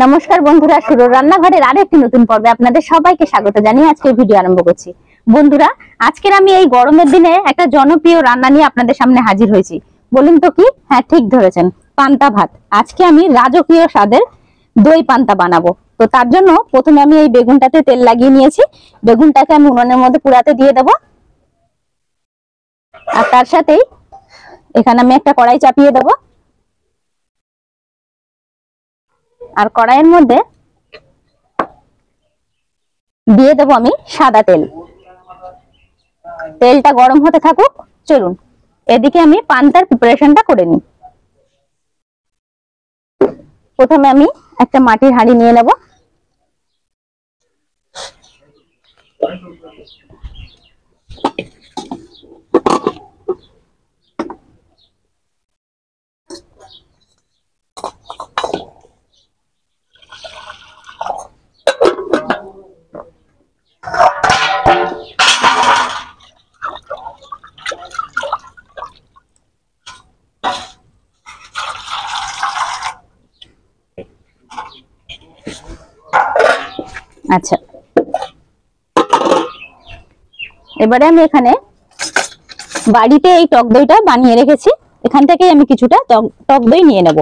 নমস্কার বন্ধুরা, সুরর রান্নাঘরের আরেকটি নতুন পর্বে আপনাদের সবাইকে স্বাগত জানিয়ে আজকের ভিডিও আরম্ভ করছি। বন্ধুরা, আজকের আমি এই গরমের দিনে একটা জনপ্রিয় রান্না নিয়ে আপনাদের সামনে হাজির হয়েছি। বলুন তো কি? হ্যাঁ, ঠিক ধরেছেন, পান্তা ভাত। আজকে আমি রাজকীয় স্বাদের দই পান্তা বানাবো। তো তার জন্য প্রথমে আমি এই বেগুনটাতে তেল লাগিয়ে নিয়েছি। বেগুনটাকে আমি উনুনের মধ্যে পুরাতে দিয়ে দেবো। আর তার সাথেই এখানে আমি একটা কড়াই চাপিয়ে দেবো। আর কড়াইয়ের মধ্যে দিয়ে দেবো আমি সাদা তেল। তেলটা গরম হতে থাকুক, চলুন এদিকে আমি পান্তার প্রিপারেশনটা করে নিই। প্রথমে আমি একটা মাটির হাঁড়ি নিয়ে নেব। আচ্ছা, এবারে আমি এখানে বাড়িতে এই টক দইটা বানিয়ে রেখেছি, এখান থেকে আমি কিছুটা টক দই নিয়ে নেব।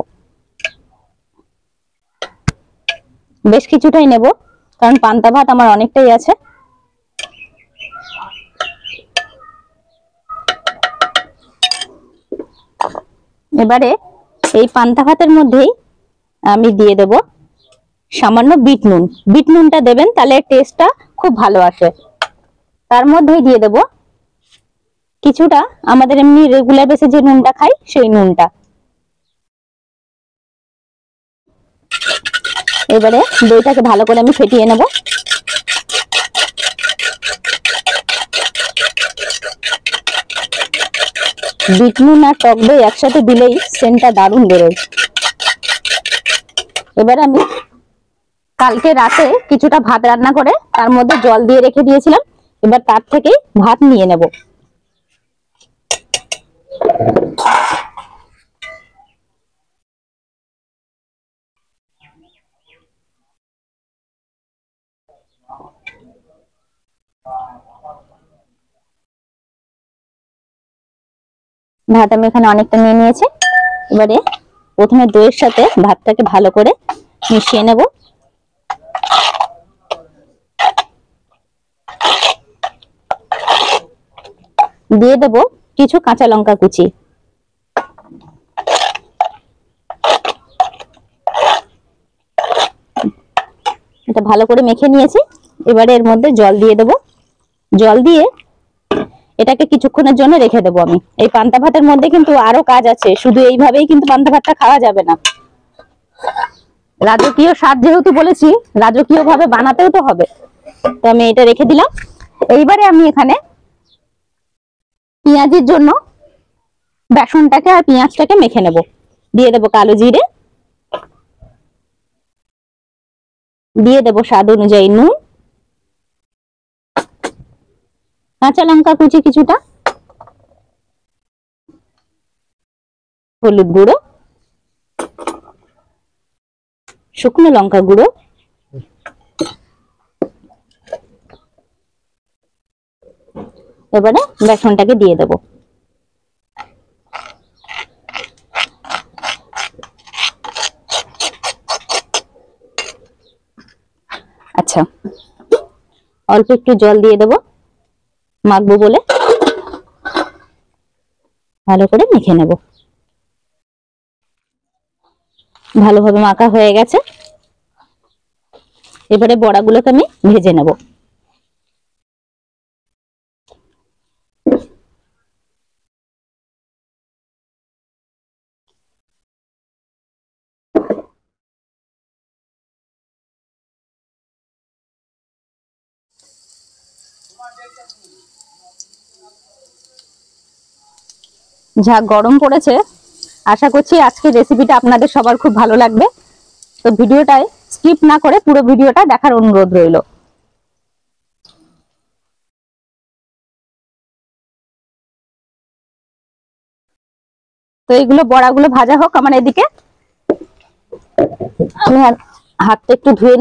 বেশ কিছুটাই নেব, কারণ পান্তা ভাত আমার অনেকটাই আছে। এবারে এই পান্তা ভাতের মধ্যেই আমি দিয়ে দেব সামান্য বিট নুন। বিট নুনটা দেবেন, তাহলে টেস্টটা খুব ভালো আসে। তার মধ্যেই দিয়ে দেব কিছুটা আমাদের এমনি রেগুলার বেসে যে নুনটা খাই সেই নুনটা। এবারে দইটাকে ভালো করে আমি ফেটিয়ে নেব। বিট নুন আর টক দই একসাথে দিলেই সেন্টটা দারুণ বেরোয়। এবারে আমি কালকে রাতে কিছুটা ভাত রান্না করে তার মধ্যে জল দিয়ে রেখে দিয়েছিলাম, এবার তার থেকেই ভাত নিয়ে নেব। ভাত আমি এখানে অনেকটা নিয়ে নিয়েছি। এবারে প্রথমে দইয়ের সাথে ভাতটাকে ভালো করে মিশিয়ে নেব। দিয়ে দেব কিছু কাঁচা লঙ্কা কুচি। এটা ভালো করে মেখে নিয়েছি। এবারে এর মধ্যে জল দিয়ে দেব। জল দিয়ে এটাকে কিছুক্ষণের জন্য রেখে দেবো আমি। এই পান্তা ভাতের মধ্যে কিন্তু আরো কাজ আছে, শুধু এইভাবেই কিন্তু পান্তা ভাতটা খাওয়া যাবে না। রাজকীয় স্বাদ যেহেতু বলেছি, রাজকীয় ভাবে বানাতেও তো হবে। তো আমি এটা রেখে দিলাম। এইবারে আমি এখানে পেঁয়াজের জন্য বেসনটাকে আর পেঁয়াজটাকে মেখে নেব। দিয়ে দেবো কালো জিরে, দিয়ে দেবো স্বাদ অনুযায়ী নুন, কাঁচা লঙ্কা কুচি কিছুটা, হলুদ গুঁড়ো, শুকনো লঙ্কা গুঁড়ো, এবারে বেসনটাকে দিয়ে দেব। আচ্ছা, অল্প একটু জল দিয়ে দেব মাখবো বলে। ভালো করে মেখে নেব। ভালোভাবে মাখা হয়ে গেছে। এবারে বড়াগুলোকে আমি ভেজে নেব। যা গরম পড়েছে, আশা করছি আজকের রেসিপিটা আপনাদের সবার খুব ভালো লাগবে। তো ভিডিওটায় স্কিপ না করে পুরো ভিডিওটা দেখার অনুরোধ রইল। তো এইগুলো বড়াগুলো ভাজা হোক আমার এদিকে। আমি হাতটা একটু ধুয়ে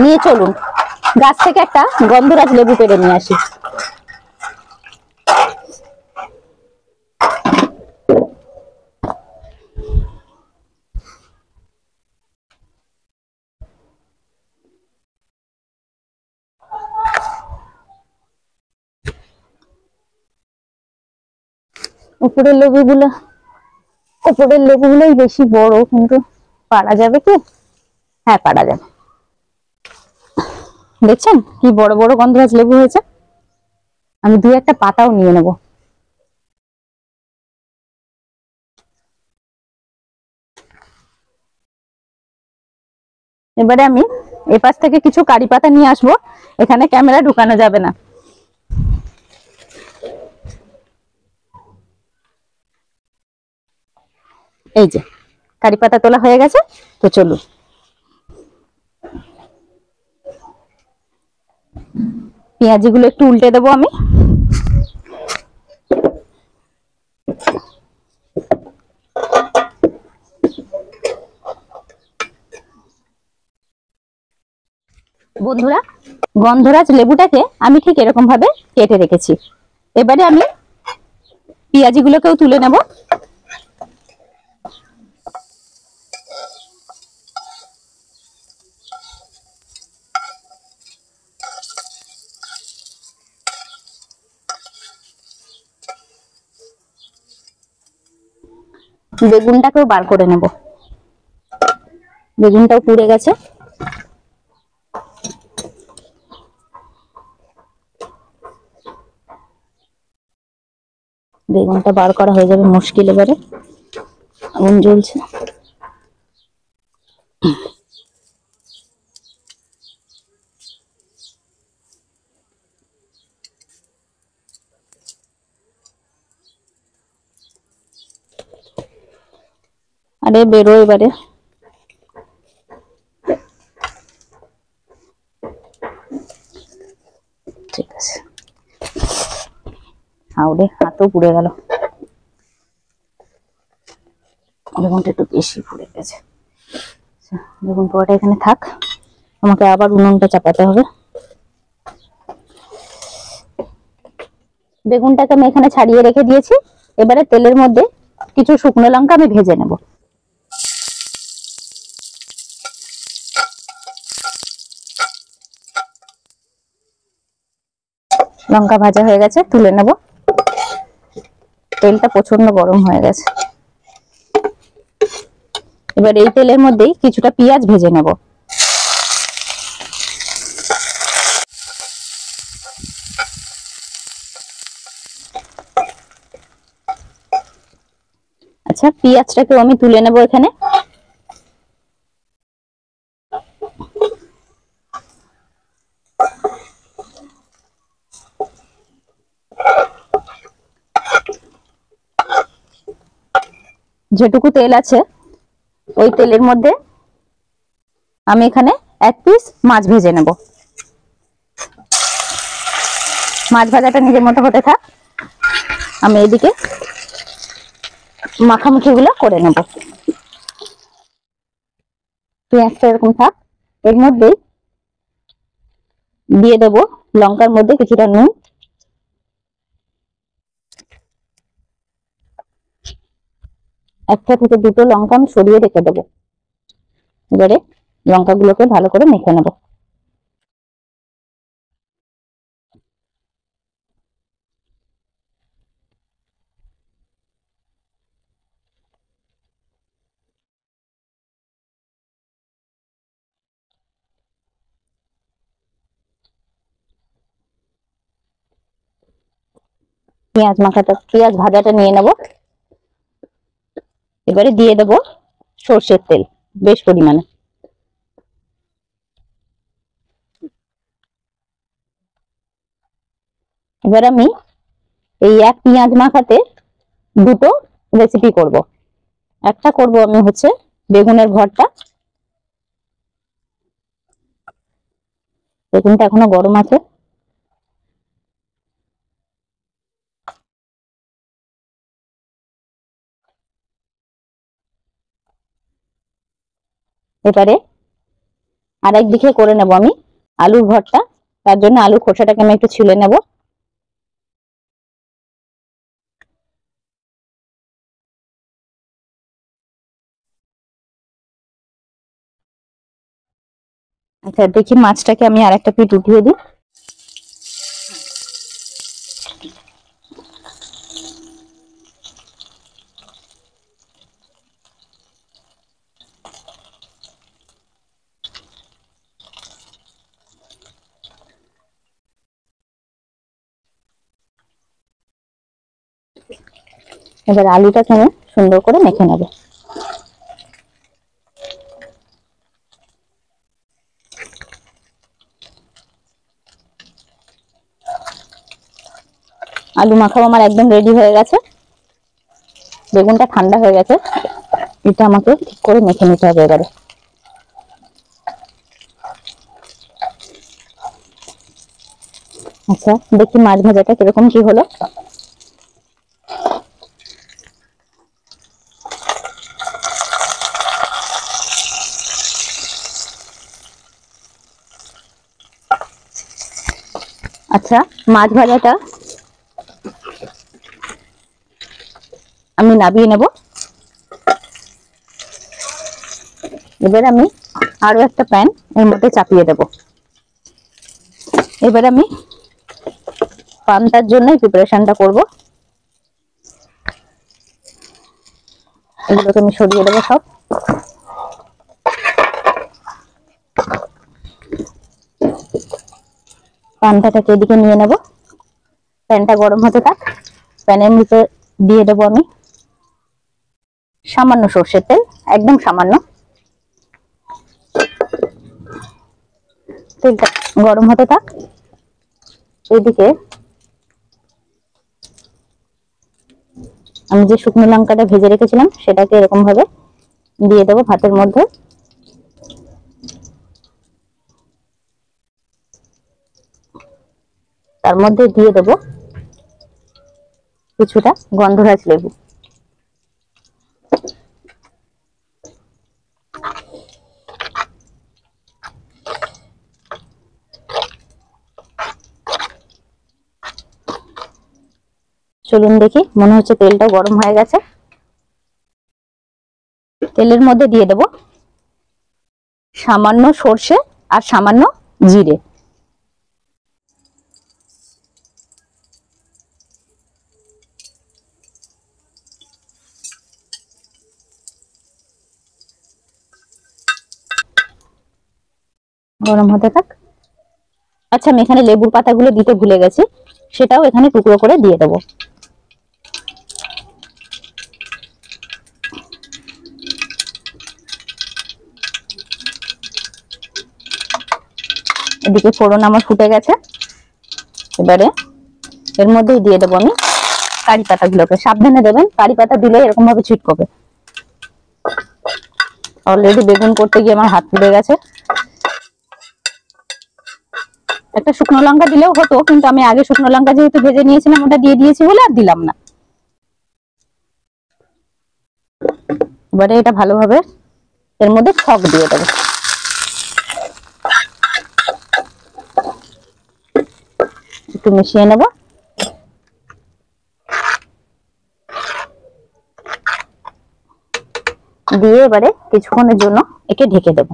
নিয়ে চলুন গাছ থেকে একটা গন্ধরাজ লেবু পেড়ে নিয়ে আসি। উপরের লেবুগুলোই বেশি বড়, কিন্তু পারা যাবে কি? হ্যাঁ, পারা যাবে। দেখছেন কি বড় বড় গন্ধরাজ লেবু হয়েছে। আমি দুই একটা পাতাও নিয়ে নেব। এবারে আমি এপাশ থেকে কিছু কারি পাতা নিয়ে আসবো, এখানে ক্যামেরা ঢুকানো যাবে না। এই যে কারি পাতা তোলা হয়ে গেছে, তো চলুন। পেঁয়াজিগুলো একটু উল্টে দেবো আমি। বন্ধুরা, গন্ধরাজ লেবুটাকে আমি ঠিক এরকম ভাবে কেটে রেখেছি। এবারে আমি পেঁয়াজিগুলোকেও তুলে নেব। বেগুনটাকেও বার করে নেব, বেগুনটাও পুড়ে গেছে। বেগুনটা বার করা হয়ে যাবে মুশকিল, এবারে আগুন জ্বলছে। আরে বেরো এবারে। ঠিক আছে, আউরে হাতও পুড়ে গেল, বেগুনটা একটু বেশি পুড়ে গেছে। বেগুন পোড়াটা এখানে থাক, আমাকে আবার উনুনটা চাপাতে হবে। বেগুনটাকে আমি এখানে ছাড়িয়ে রেখে দিয়েছি। এবারে তেলের মধ্যে কিছু শুকনো লঙ্কা আমি ভেজে নেব। লঙ্কা ভাজা হয়ে গেছে, তুলে নেব। তেলটা প্রচন্ড গরম হয়ে গেছে। এবার এই তেলের মধ্যেই কিছুটা পেঁয়াজ ভেজে নেব। আচ্ছা, পেঁয়াজটাকেও আমি তুলে নেব এখানে। যেটুকু তেল আছে ওই তেলের মধ্যে আমি এখানে এক পিস মাছ ভেজে নেব। মাছ ভাজাটা নিজের মতো হতে থাক, আমি এদিকে মাখামাখি গুলো করে নেব। পেঁয়াজটা এরকম থাক, এর মধ্যেই দিয়ে দেবো লঙ্কার মধ্যে কিছুটা নুন, একটা থেকে দুটো লঙ্কা আমি সরিয়ে রেখে দেবো। এবারে লঙ্কাগুলোকে ভালো করে মেখে নেব। পেঁয়াজ ভাজাটা নিয়ে নেব। এবারে দিয়ে দেবো সর্ষের তেল বেশ পরিমাণে। এবার আমি এই এক পেঁয়াজ মাখাতে দুটো রেসিপি করব। একটা করব আমি হচ্ছে বেগুনের ভর্তা। বেগুনটা এখনো গরম আছে। এবারে আরেক দিকে করে নেব আমি আলুর ভর্তা। তার জন্য আলুর খোসাটাকে আমি একটু ছুলে নেব। আচ্ছা দেখি মাছটাকে আমি আরেকটা পিঠ উঠিয়ে দিই। এবার আলুটাকে আমি সুন্দর করে মেখে নেব। আলু মাখাও আমার একদম রেডি হয়ে গেছে। বেগুনটা ঠান্ডা হয়ে গেছে, এটা আমাকে ঠিক করে মেখে নিতে হবে এবারে। আচ্ছা দেখি মাছ ভাজাটা কিরকম কি হলো। আচ্ছা মাছ ভাজাটা আমি নামিয়ে নেব। এবার আমি আরো একটা প্যান এর মধ্যে চাপিয়ে দেব। এবার আমি পান্তার জন্য প্রিপারেশনটা করব। এগুলোকে আমি সরিয়ে দেবো সব। পান্তাটাকে এদিকে নিয়ে নেব। প্যানটা গরম হতে থাক। প্যানের মধ্যে দিয়ে দেবো আমি সামান্য সর্ষের তেল, একদম সামান্য। তেলটা গরম হতে থাক। এদিকে আমি যে শুকনো লঙ্কাটা ভেজে রেখেছিলাম সেটাকে এরকম ভাবে দিয়ে দেবো ভাতের মধ্যে। তার মধ্যে দিয়ে দেবো কিছুটা গন্ধরাজ লেবু। চলুন দেখি, মনে হচ্ছে তেলটা গরম হয়ে গেছে। তেলের মধ্যে দিয়ে দেব সামান্য সর্ষে আর সামান্য জিরে। গরম হতে থাক। আচ্ছা আমি এখানে লেবুর পাতাগুলো দিতে ভুলে গেছি, সেটাও এখানে টুকরো করে দিয়ে দেবো। এদিকে ফোড়ন আমার ফুটে গেছে। এবারে এর মধ্যেই দিয়ে দেবো আমি কারি পাতাগুলোকে। সাবধানে দেবেন, কারি পাতা দিলে এরকম ভাবে ছিটকবে। অলরেডি বেগুন করতে গিয়ে আমার হাত পুড়ে গেছে। একটা শুকনো লঙ্কা দিলেও হতো, কিন্তু আমি আগে শুকনো লঙ্কা যেহেতু ভেজে নিয়েছিলাম ওটা দিয়ে দিয়েছি বলে আর দিলাম না। এবারে এটা ভালোভাবে এর মধ্যে ছক দিয়ে দেবো। একটু মিশিয়ে নেব। দিয়ে এবারে কিছুক্ষণের জন্য একে ঢেকে দেব।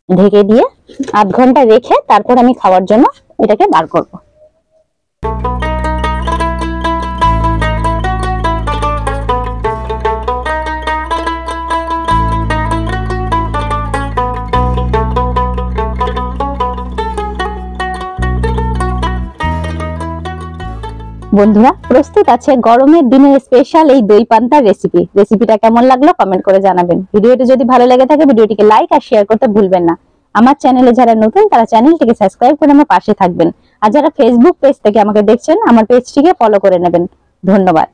ঢেকে দিয়ে আধ ঘন্টা রেখে তারপর আমি খাওয়ার জন্য এটাকে বার করব। বন্ধুরা প্রস্তুত আছে গরমের দিনে স্পেশাল এই দই পান্তার রেসিপি। রেসিপিটা কেমন লাগলো কমেন্ট করে জানাবেন। ভিডিওটি যদি ভালো লেগে থাকে ভিডিওটিকে লাইক আর শেয়ার করতে ভুলবেন না। আমার চ্যানেলে যারা নতুন তারা চ্যানেলটিকে সাবস্ক্রাইব করে আমার পাশে থাকবেন। আর যারা ফেসবুক পেজ থেকে আমাকে দেখছেন আমার পেজটিকে ফলো করে নেবেন। ধন্যবাদ।